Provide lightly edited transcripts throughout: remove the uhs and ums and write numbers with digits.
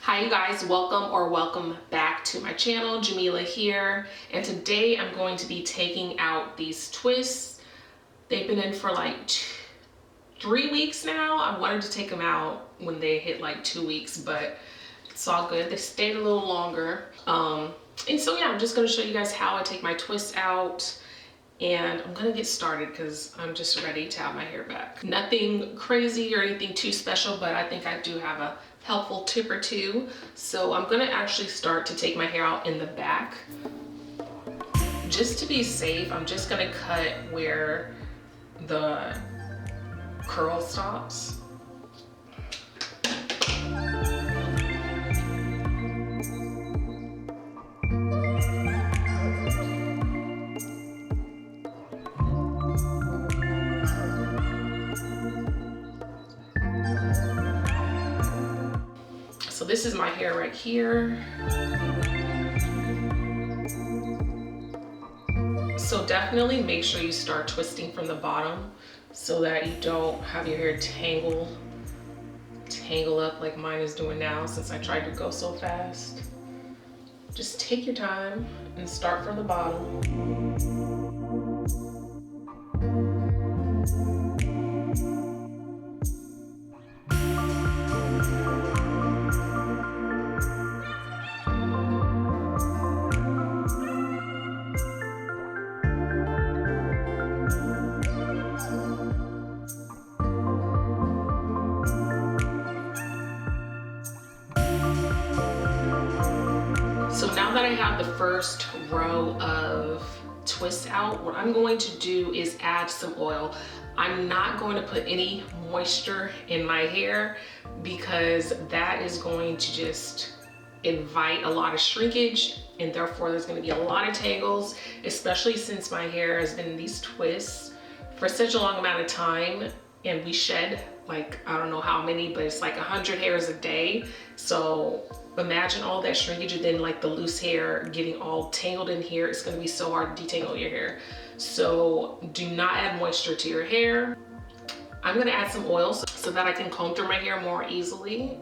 Hi you guys, welcome back to my channel. Jamila here, and today I'm going to be taking out these twists. They've been in for like 3 weeks now. I wanted to take them out when they hit like 2 weeks, but it's all good. They stayed a little longer. And so yeah, I'm just going to show you guys how I take my twists out, and I'm gonna get started because I'm just ready to have my hair back. Nothing crazy or anything too special, but I think I do have a helpful tip or two. So I'm gonna actually start to take my hair out in the back. Just to be safe, I'm just gonna cut where the curl stops. So this is my hair right here. So definitely make sure you start twisting from the bottom so that you don't have your hair tangle up like mine is doing now since I tried to go so fast. Just take your time and start from the bottom. So now that I have the first row of twists out, what I'm going to do is add some oil. I'm not going to put any moisture in my hair because that is going to just invite a lot of shrinkage, and therefore there's going to be a lot of tangles, especially since my hair has been in these twists for such a long amount of time, and we shed like, I don't know how many, but it's like 100 hairs a day. So imagine all that shrinkage and then like the loose hair getting all tangled in here. It's going to be so hard to detangle your hair. So do not add moisture to your hair. I'm going to add some oil so that I can comb through my hair more easily.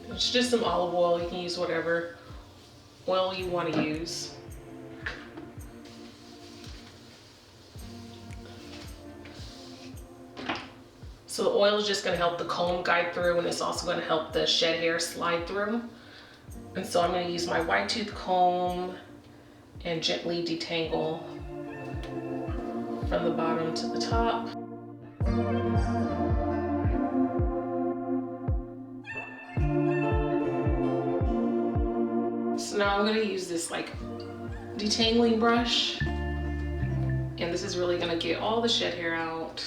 It's just some olive oil. You can use whatever oil you want to use. So the oil is just going to help the comb guide through, and it's also going to help the shed hair slide through. And so I'm going to use my wide tooth comb and gently detangle from the bottom to the top. So now I'm going to use this like detangling brush, and this is really going to get all the shed hair out.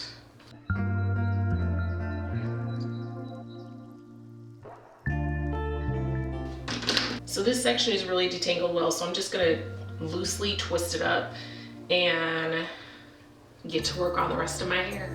So this section is really detangled well, so I'm just gonna loosely twist it up and get to work on the rest of my hair.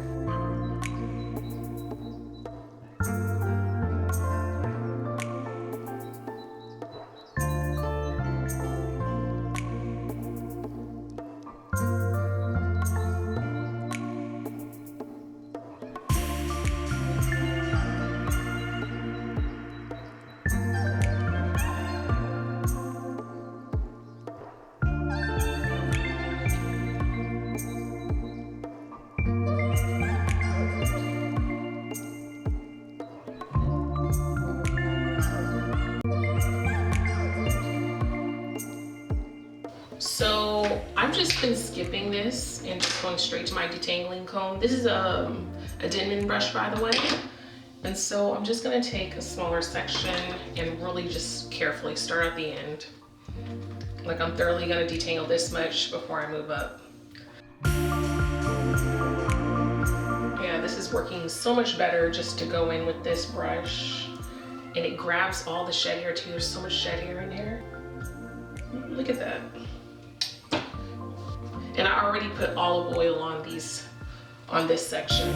So I've just been skipping this and just going straight to my detangling comb. This is a Denman brush, by the way. And so I'm just gonna take a smaller section and really just carefully start at the end. Like I'm thoroughly gonna detangle this much before I move up. Yeah, this is working so much better just to go in with this brush. And it grabs all the shed hair too. There's so much shed hair in here. Look at that. And I already put olive oil on this section.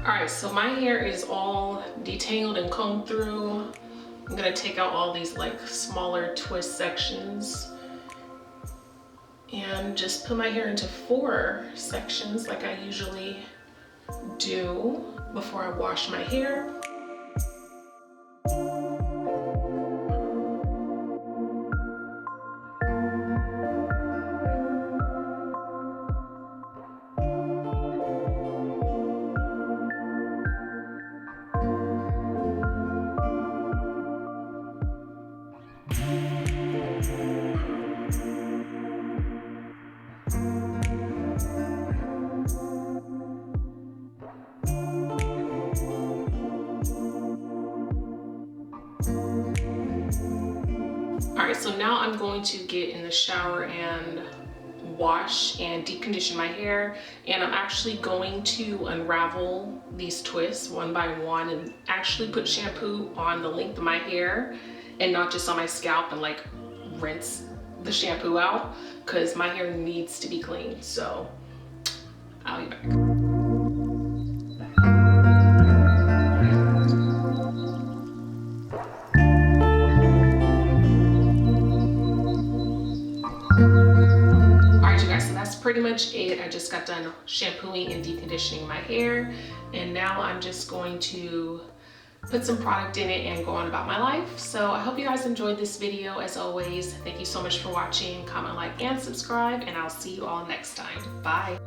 All right, so my hair is all detangled and combed through. I'm gonna take out all these like smaller twist sections and just put my hair into 4 sections like I usually do before I wash my hair. All right, so now I'm going to get in the shower and wash and deep condition my hair, and I'm actually going to unravel these twists one by one and actually put shampoo on the length of my hair and not just on my scalp and like rinse the shampoo out because my hair needs to be clean. So I'll be back. Pretty much it. I just got done shampooing and deep conditioning my hair, and now I'm just going to put some product in it and go on about my life. So I hope you guys enjoyed this video. As always, thank you so much for watching. Comment, like, and subscribe, and I'll see you all next time. Bye.